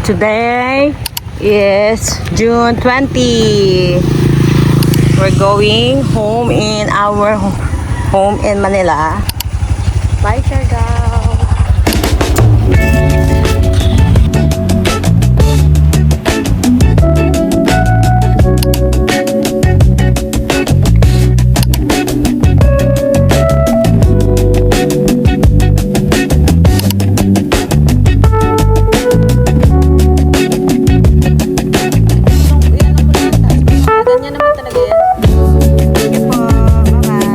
Today is June 20. We're going home in our home in Manila. Bye, Siargao. Ganyan naman talaga yan. Sige po. Bye-bye.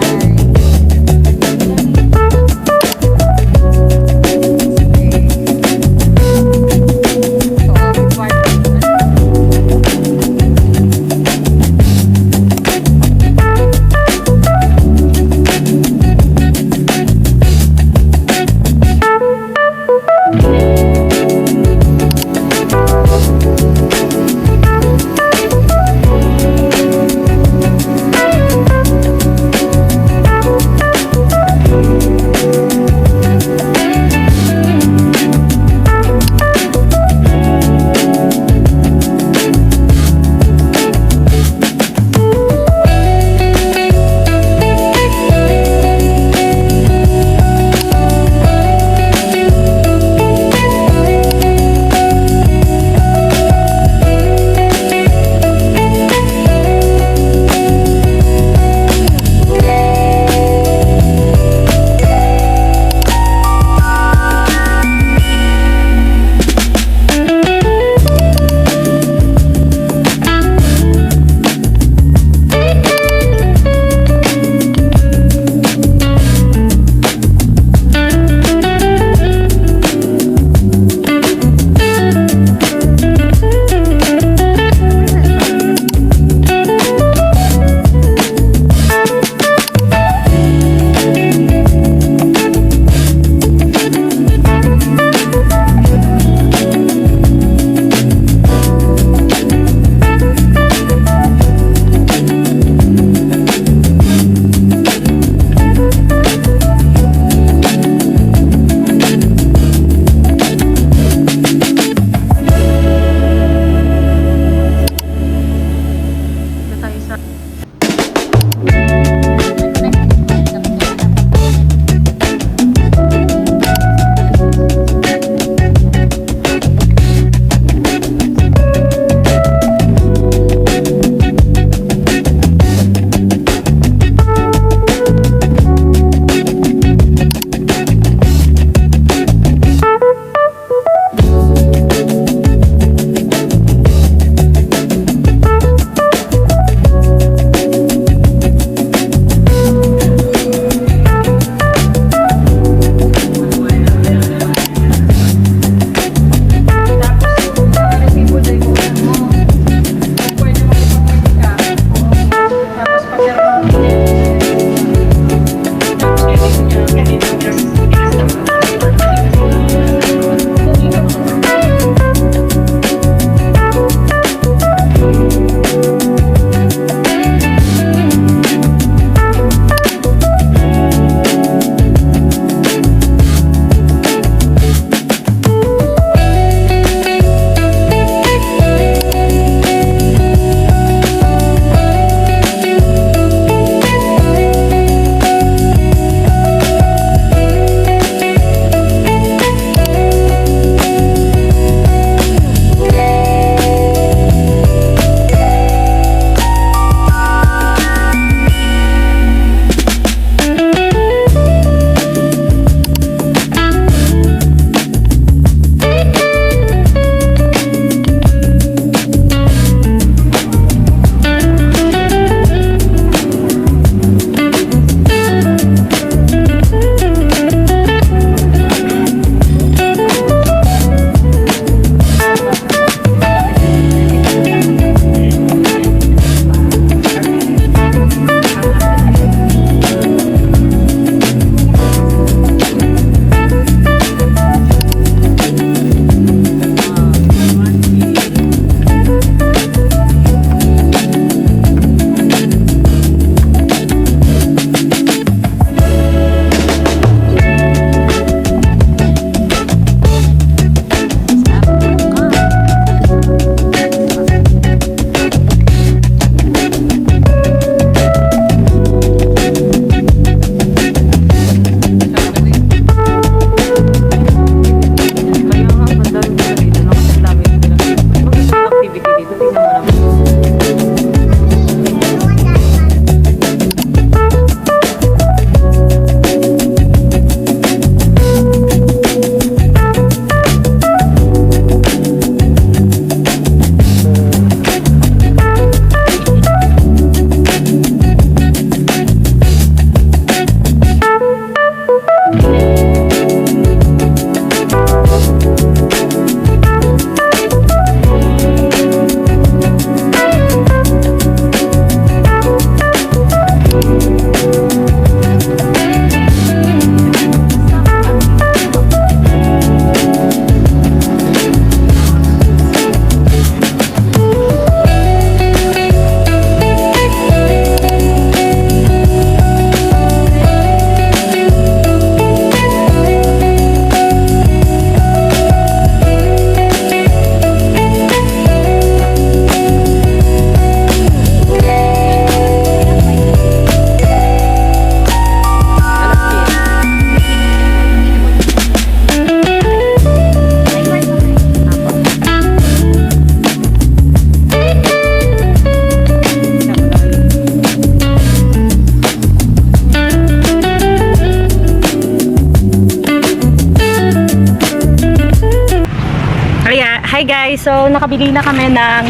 Hi guys, so nakabili na kami ng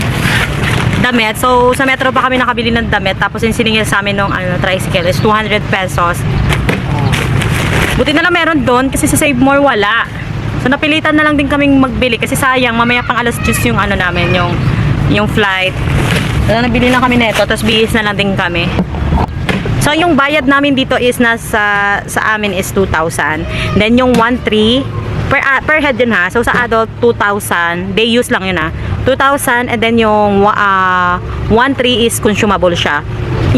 damit. So sa Metro pa kami nakabili ng damit. Tapos yung siningil sa amin ng tricycle is 200 pesos. Buti na lang meron doon kasi sa Save More wala. So napilitan na lang din kaming magbili kasi sayang mamaya pang alas 10 yung namin, yung flight. So nabili na kami nito, tapos bihis na lang din kami. So yung bayad namin dito is sa amin is 2,000. Then yung 1,300 per head yun ha. So sa adult 2,000, day use lang yun ha. 2,000 and then yung 1,300 is consumable siya.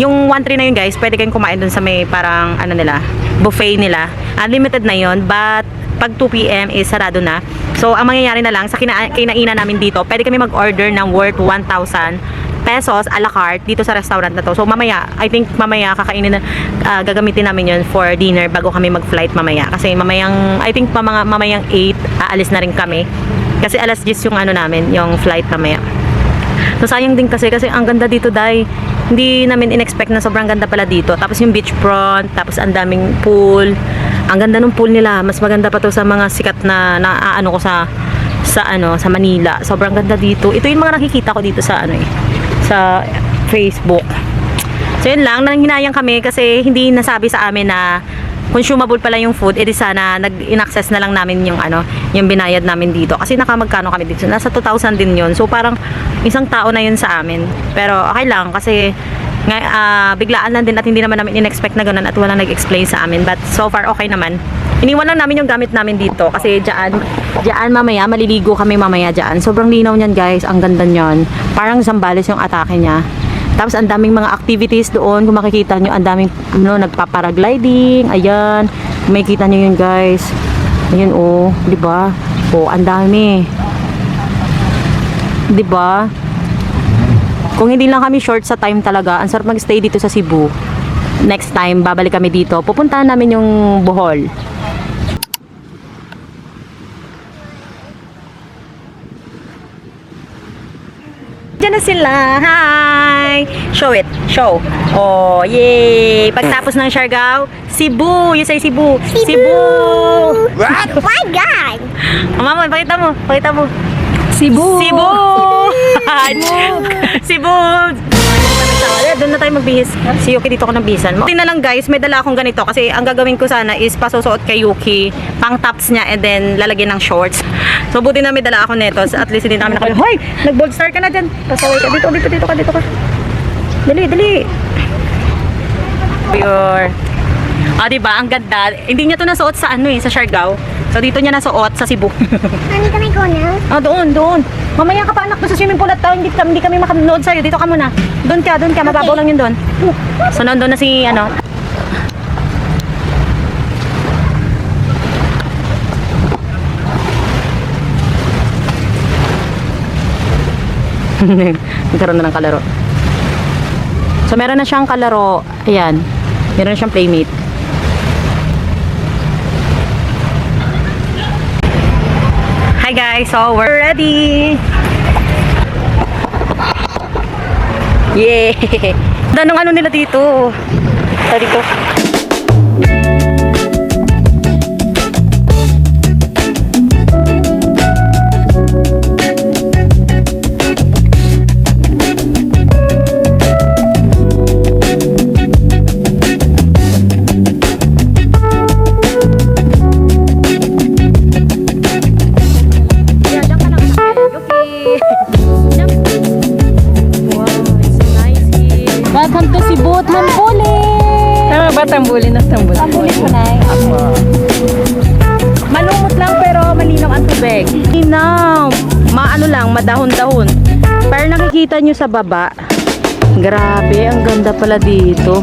Yung 1,300 na yun guys, pwede kayong kumain dun sa may parang nila, buffet nila. Unlimited na yun, but pag 2 PM is sarado na. So ang mangyayari na lang sa kinainan namin dito, pwede kami mag-order ng worth 1,000 pesos a la carte dito sa restaurant na to. So mamaya, I think mamaya kakainin na gagamitin namin yun for dinner bago kami mag-flight mamaya. Kasi mamayang, I think mamayang 8 aalis na rin kami. Kasi alas 10 yung namin, yung flight mamaya. So sayang din kasi ang ganda dito dahil hindi namin in-expect na sobrang ganda pala dito. Tapos yung beachfront, tapos ang daming pool. Ang ganda ng pool nila. Mas maganda pa to sa mga sikat na ko sa Manila. Sobrang ganda dito. Ito yung mga nakikita ko dito sa sa Facebook. So yun lang, nanghinayang kami kasi hindi nasabi sa amin na consumable pala yung food. Edi sana in-access na lang namin yung binayad namin dito. Kasi nakamagkano kami dito? Nasa 2,000 din yun. So parang isang tao na yun sa amin. Pero okay lang kasi biglaan lang din at hindi naman namin in-expect na ganun at walang nag-explain sa amin. But so far okay naman. Iniwan lang namin yung gamit namin dito kasi dyan mamaya, maliligo kami mamaya dyan. Sobrang linaw niyan guys, ang ganda niyan. Parang Zambales yung atake niya. Tapos ang daming mga activities doon, kung makikita nyo, ang daming nagpa-paragliding, ayan. Kung makikita nyo yun guys. Ayan oh, di ba? Oh, ang dami. Di ba? Kung hindi lang kami short sa time talaga, ang sarap mag-stay dito sa Cebu. Next time, babalik kami dito. Pupuntahan namin yung Bohol. Diyan na sila. Hi! Show it. Show. Oh, yay! Pagtapos ng Siargao, Cebu. You say Cebu. Cebu! What? My God! Mama, pakita mo. Pakita mo. Cebu! Cebu! Cebu! Doon na tayo magbihis. Si Yuki dito ko ng bihisan. Tingnan lang guys, may dala akong ganito kasi ang gagawin ko sana is pasusuot kay Yuki, pang tops niya and then lalagyan ng shorts. So buti na may dala ako nito. At least hindi namin nakabili. Hoy! Nag-bold star ka na dyan. Pasaway ka. Dito ka. Dali. Pure. Diba? Ang ganda. Hindi niya to nasuot sa sa Siargao. So dito niya nasuot sa Cebu. Nandito may kona? Doon. Mamaya ka pa anak doon sa swimming pool at hindi kami makanood sa'yo. Dito ka muna. Doon ka. Mababaw lang yun doon. So nandun na si nagkaroon na ng kalaro. So meron na siyang kalaro. Ayan. Meron na siyang playmate. Hi guys, so we're ready. Yay! Anong nila dito? Dito. Welcome to Cebu, Tambulin! Tama ba tambulin ng tambulin? Tambulin mo na malumot lang pero malinaw ang tubig. Linaw. Madahon-dahon. Pero nakikita nyo sa baba. Grabe, ang ganda pala dito.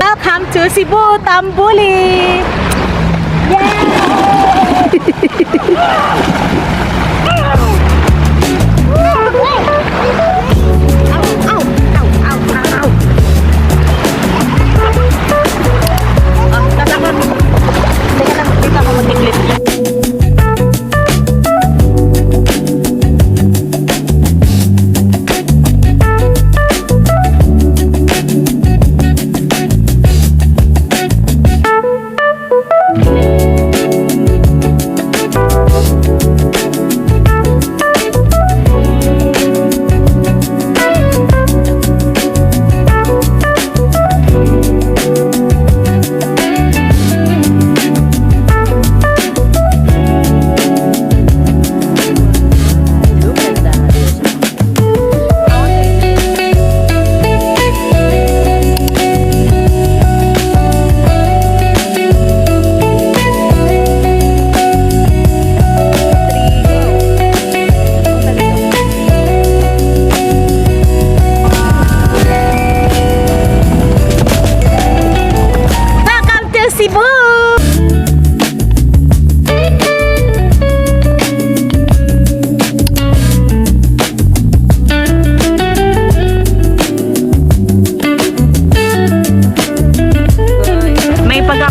Welcome to Cebu, Tambulin!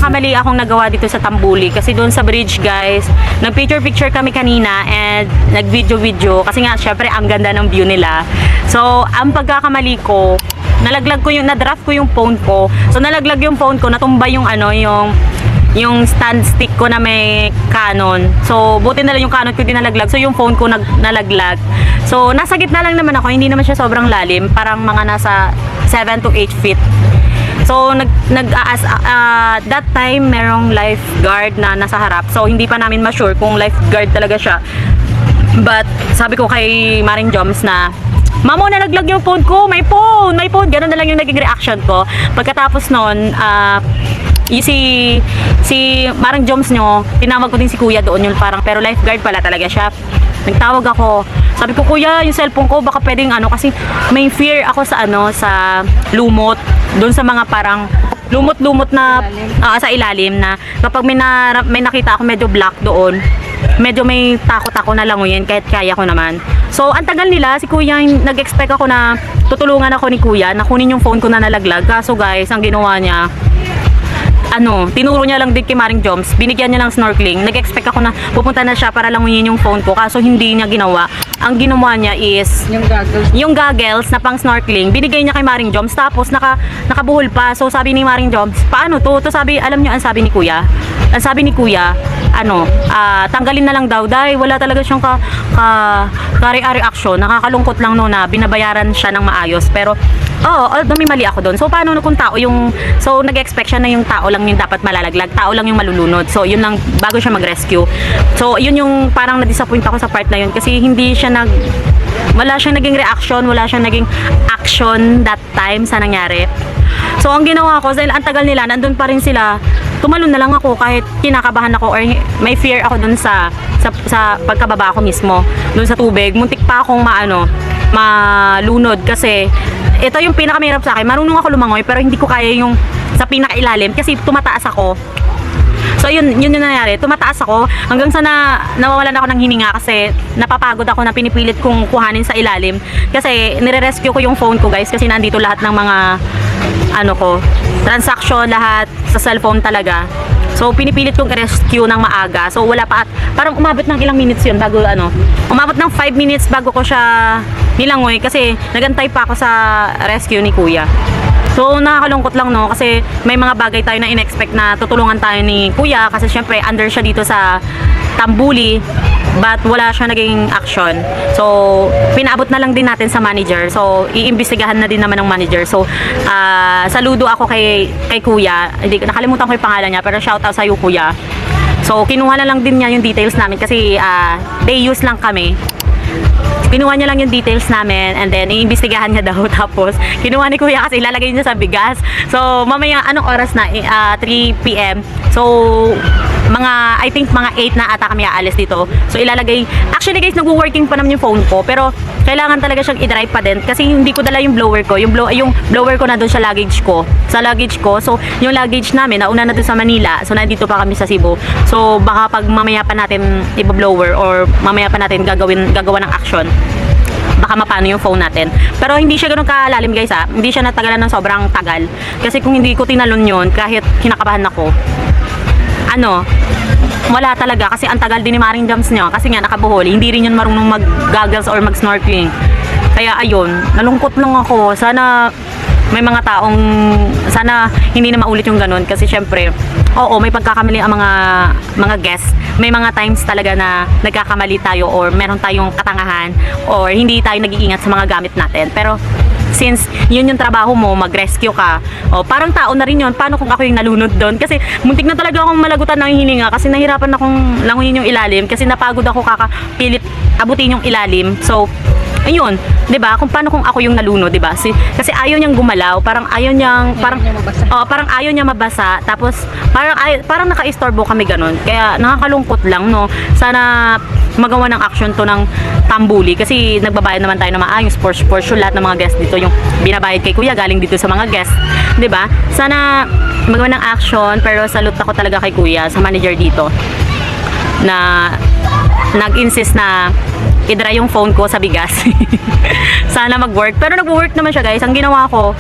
nagkakamali akong nagawa dito sa Tambuli kasi doon sa bridge guys, nag-picture kami kanina and nag-video kasi nga syempre ang ganda ng view nila. So, ang pagkakamali ko, na-draft ko yung phone ko. So, nalaglag yung phone ko, natumba yung yung stand stick ko na may Canon. So, buti na lang yung Canon ko din nalaglag. So, yung phone ko nalaglag. So, nasa gitna lang naman ako. Hindi naman siya sobrang lalim. Parang mga nasa 7 to 8 feet. So, that time, merong lifeguard na nasa harap. So, hindi pa namin ma-sure kung lifeguard talaga siya. But, sabi ko kay Maring Joms na, Mamo, nalaglag yung phone ko, may phone. Ganun na lang yung naging reaction ko. Pagkatapos nun, si Marang Joms nyo, tinawag ko din si Kuya doon yun parang, pero lifeguard pala talaga siya. Nagtawag ako. Sabi ko, Kuya, yung cellphone ko, baka pwedeng kasi may fear ako sa sa lumot. Doon sa mga parang lumot-lumot na sa ilalim na kapag may nakita ako medyo black doon, medyo may takot ako na languyin kahit kaya ko naman. So, ang tagal nila, si Kuya, nag-expect ako na tutulungan ako ni Kuya na kunin yung phone ko na nalaglag. Kaso guys, ang ginawa niya, tinuro niya lang din kay Maring Joms, binigyan niya ng snorkeling. Nag-expect ako na pupunta na siya para languyin yung phone ko, kaso hindi niya ginawa. Ang ginawa niya is yung goggles na pang snorkeling, binigay niya kay Maring Joms, tapos nakabuhol pa. So sabi ni Maring Joms, paano to? Sabi, alam niyo ang sabi ni Kuya? Ang sabi ni Kuya, tanggalin na lang daw dahil wala talaga siyang reaction. Nakakalungkot lang na binabayaran siya ng maayos. Pero may mali ako doon. So paano kung tao so nag-expect siya na yung tao lang yung dapat malalaglag, tao lang yung malulunod. So yun lang bago siya mag-rescue. So yun yung parang na-disappoint ako sa part na yun kasi hindi siya wala siyang naging reaction, wala siyang naging action that time sa nangyari. So ang ginawa ko, dahil ang tagal nila, nandun pa rin sila, tumalon na lang ako kahit kinakabahan ako or may fear ako dun sa pagkababa ko mismo, dun sa tubig. Muntik pa akong malunod kasi ito yung pinakamahirap sa akin. Marunong ako lumangoy pero hindi ko kaya yung sa pinakailalim kasi tumataas ako. So yun yung nangyari, tumataas ako hanggang sa nawawalan ako ng hininga kasi napapagod ako na pinipilit kong kuhanin sa ilalim kasi nire-rescue ko yung phone ko guys kasi nandito lahat ng mga transaction, lahat sa cellphone talaga. So pinipilit kong i-rescue ng maaga. So wala pa parang umabot ng ilang minutes yun bago umabot ng 5 minutes bago ko siya nilangoy kasi nagantay pa ako sa rescue ni Kuya. So nakakalungkot lang kasi may mga bagay tayo na in-expect na tutulungan tayo ni Kuya kasi syempre under siya dito sa Tambuli but wala siya naging action. So pinaabot na lang din natin sa manager. So iimbestigahan na din naman ng manager. So saludo ako kay Kuya. Hindi nakalimutan ko yung pangalan niya pero shout out sa iyo Kuya. So kinuha na lang din niya yung details namin kasi day use lang kami. Kinuha niya lang yung details namin and then iimbestigahan niya daw tapos kinuha ni Kuya kasi ilalagay niya sa bigas. So mamaya anong oras na 3 PM. So I think mga 8 na ata kami aalis dito. So ilalagay, actually guys nagwo-working pa naman yung phone ko pero kailangan talaga siyang i-drive pa din kasi hindi ko dala yung blower ko. Yung blower ko na doon sa luggage ko. So yung luggage namin nauna na doon sa Manila. So nandito pa kami sa Cebu. So baka pag mamaya pa natin i-blower or mamaya pa natin gagawa ng action, baka mapano yung phone natin. Pero hindi siya ganoon kalalim guys Hindi siya natagalan ng sobrang tagal. Kasi kung hindi ko tinalon yun, kahit kinakabahan ako, wala talaga. Kasi ang tagal din ni Maring Joms niya. Kasi nga nakabuhol. Hindi rin yun marunong mag-goggles or mag-snorkeling. Kaya ayun, nalungkot lang ako. Sana may mga taong, sana hindi na maulit yung ganun. Kasi syempre, may pagkakamali ang mga guests. May mga times talaga na nagkakamali tayo or meron tayong katangahan or hindi tayo nag-iingat sa mga gamit natin. Pero since yun yung trabaho mo, mag-rescue ka, parang tao na rin yun. Paano kung ako yung nalunod doon? Kasi muntik na talaga akong malagutan ng hininga kasi nahirapan akong languyin yung ilalim kasi napagod ako kakapilit abutin yung ilalim. So ayun, 'di ba? Kung paano kung ako yung nalunod, 'di ba? Kasi ayaw niyang gumalaw, parang ayaw niyang parang ayaw niya mabasa. Tapos parang naka-istorbo kami ganun. Kaya nakakalungkot lang, Sana magawa ng action to ng Tambuli kasi nagbabayad naman tayo ng maayos for sure lahat ng mga guests dito yung binabayad kay Kuya galing dito sa mga guests, 'di ba? Sana magawa ng action pero salute ako talaga kay Kuya sa manager dito na nag-insist na i-dry yung phone ko sa bigas. Sana mag-work. Pero nag-work naman siya guys. Ang ginawa ko,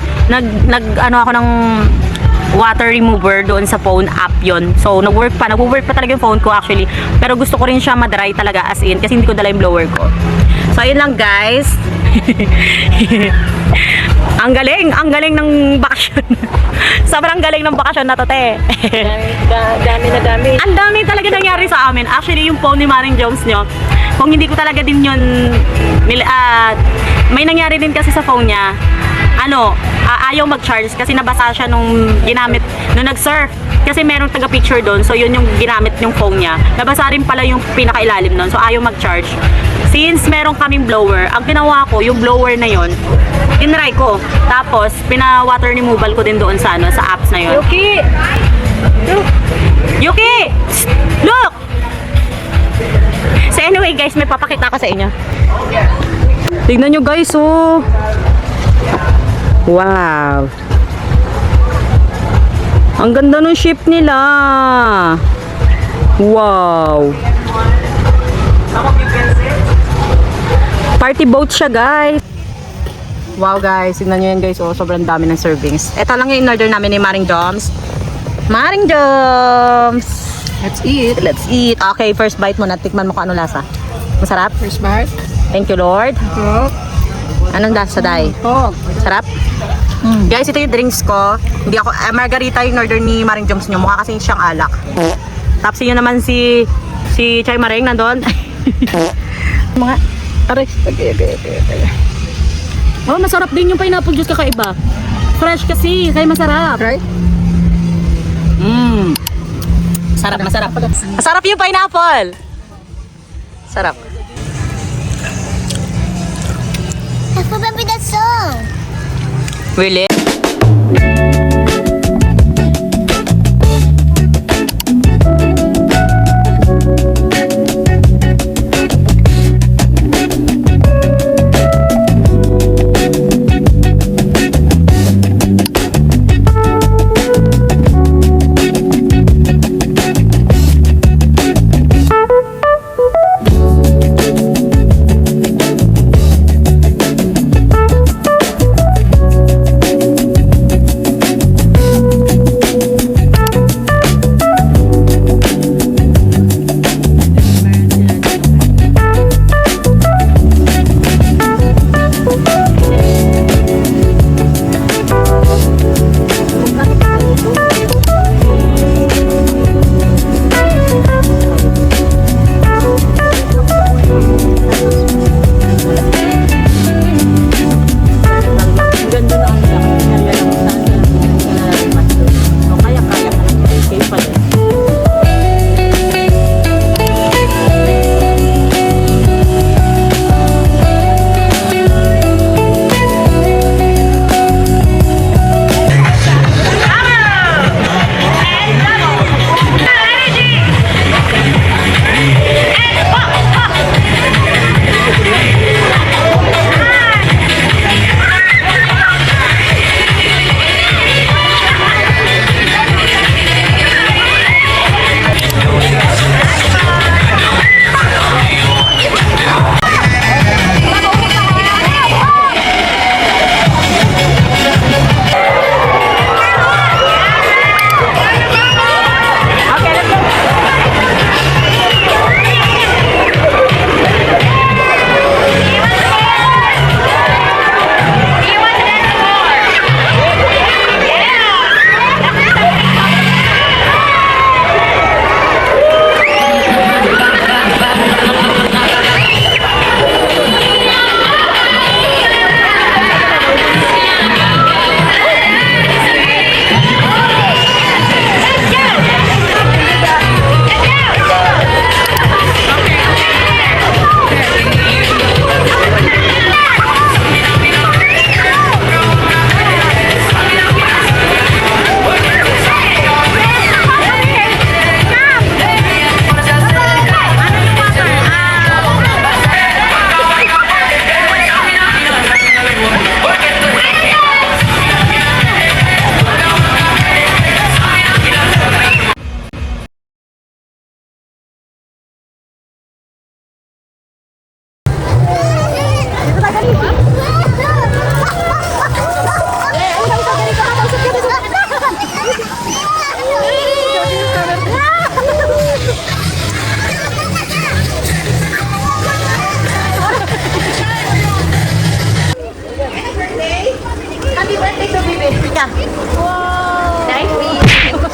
water remover doon sa phone app yon. So, nag-work pa talaga yung phone ko actually. Pero gusto ko rin siya ma-dry talaga as in kasi hindi ko dala yung blower ko. So, ayun lang guys. Ang galing ng bakasyon. Sobrang galing ng bakasyon na to, te. Dami. Ang dami talaga nangyari sa amin. Actually, yung phone ni Maring Jones nyo, kung hindi ko talaga din yun, may nangyari din kasi sa phone niya, ayaw mag-charge kasi nabasa siya nung nag-surf. Kasi merong taga-picture doon, so yun yung ginamit yung phone niya. Nabasa rin pala yung pinakailalim doon, so ayaw mag-charge. Since meron kaming blower, ang ginawa ko, yung blower na yun, tinry ko. Tapos, pina-water removal ko din doon sa apps na yun. Yuki! Look! So anyway guys, may papakita ko sa inyo. Tignan nyo guys, oh. Wow. Ang ganda ng ship nila. Wow. Party boat siya guys. Wow guys, tignan nyo yan guys, oh. Sobrang dami ng servings. Ito lang yung in-order namin ni Maring Joms. Maring Joms! Let's eat. Let's eat. Okay, first bite muna. Tikman mo kung ano lasa. Masarap? First bite. Thank you, Lord. Oh. Anong lasa, Day? Oh. Sarap? Guys, ito yung drinks ko. Hindi ako, margarita yung order ni Maring Joms nyo. Mukha kasi siyang alak. Tapos yun naman si Chay Maring nandun. Mga, Aray. Okay. oh, masarap din yung pineapple juice kakaiba. Fresh kasi, kaya masarap. Right? Masarap. Masarap yung pineapple. Sarap. I remember that song. Really?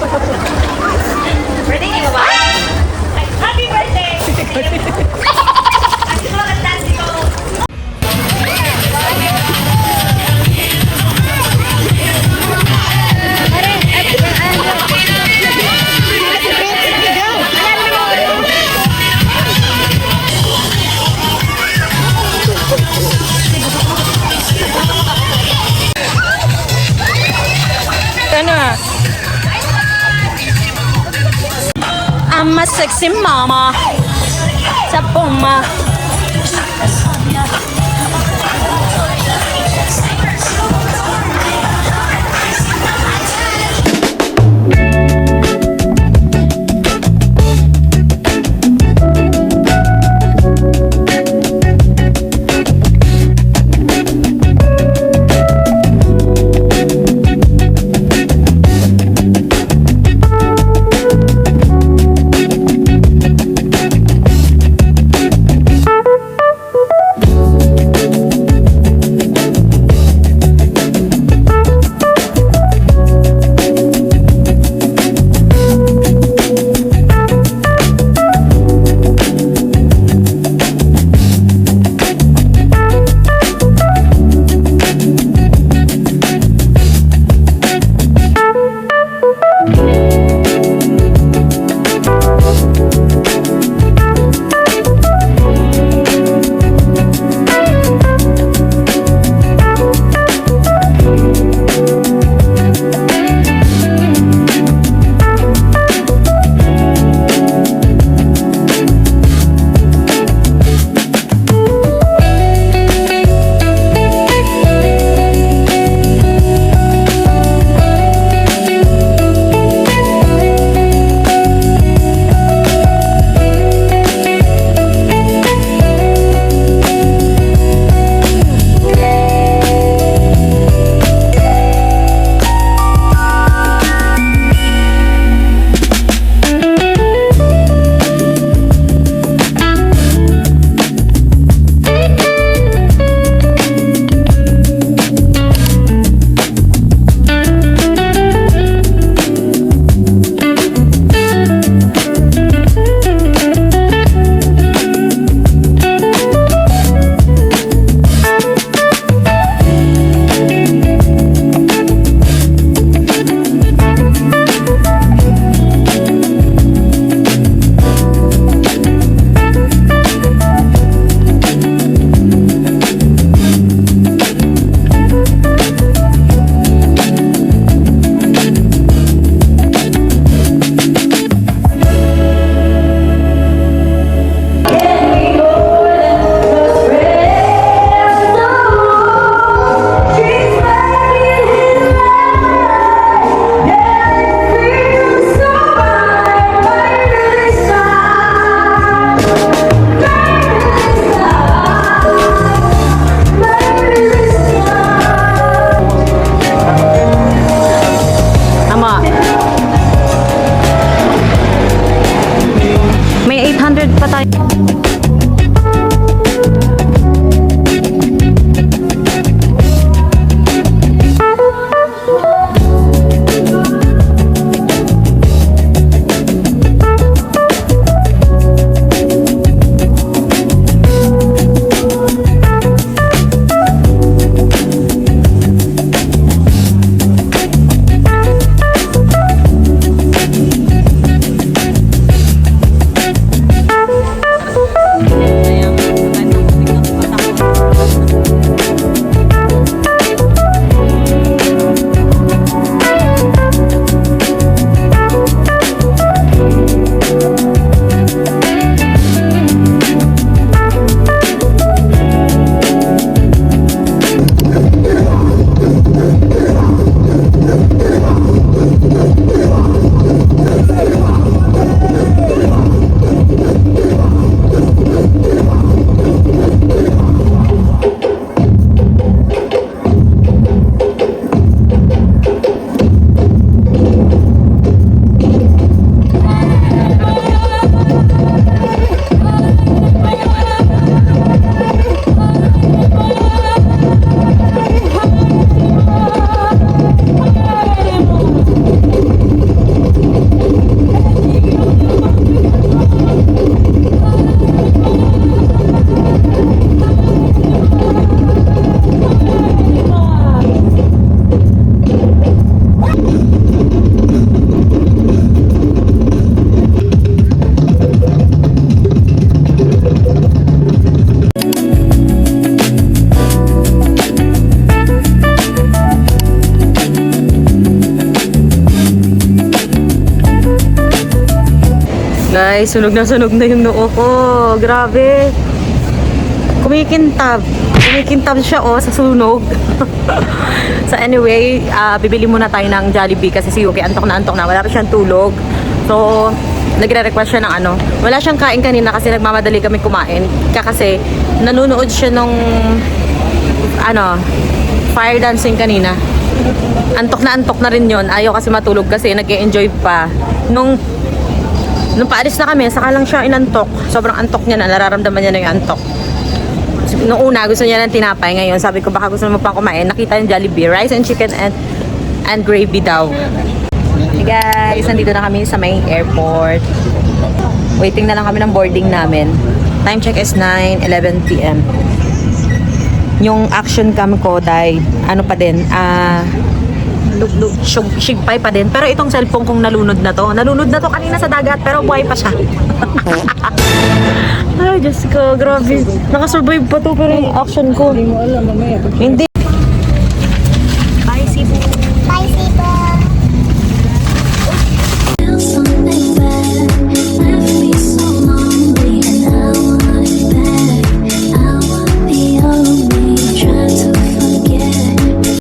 Birthday niyo ba? Happy birthday! Ano? I'm a sexy mama. Sa puma. Guys, sunog na yung noo ko. Grabe. Kumikintab. Kumikintab siya sa sunog. So anyway, bibili muna tayo ng Jollibee kasi si Yuki antok na. Wala pa siyang tulog. So, nagre-request siya ng wala siyang kain kanina kasi nagmamadali kami kumain. Kasi nanonood siya nung fire dancing kanina. Antok na rin yon. Ayaw kasi matulog kasi nag-e-enjoy pa. Nung paalis na kami, saka lang siya inantok. Sobrang antok niya na, nararamdaman niya na yung antok. Noong una, gusto niya ng tinapay. Ngayon, sabi ko baka gusto mo pang kumain. Nakita yung Jollibee, rice and chicken and gravy daw. Hey guys, nandito na kami sa may airport. Waiting na lang kami ng boarding namin. Time check is 9:11 p.m. Yung action cam ko dahil pa din, shigpay pa din. Pero itong cellphone kong nalunod na to kanina sa dagat pero buhay pa siya. Ay, Diyos ko, grabe. Nakasurvive pa to pero yung action ko. Hindi mo alam mamaya. Hindi.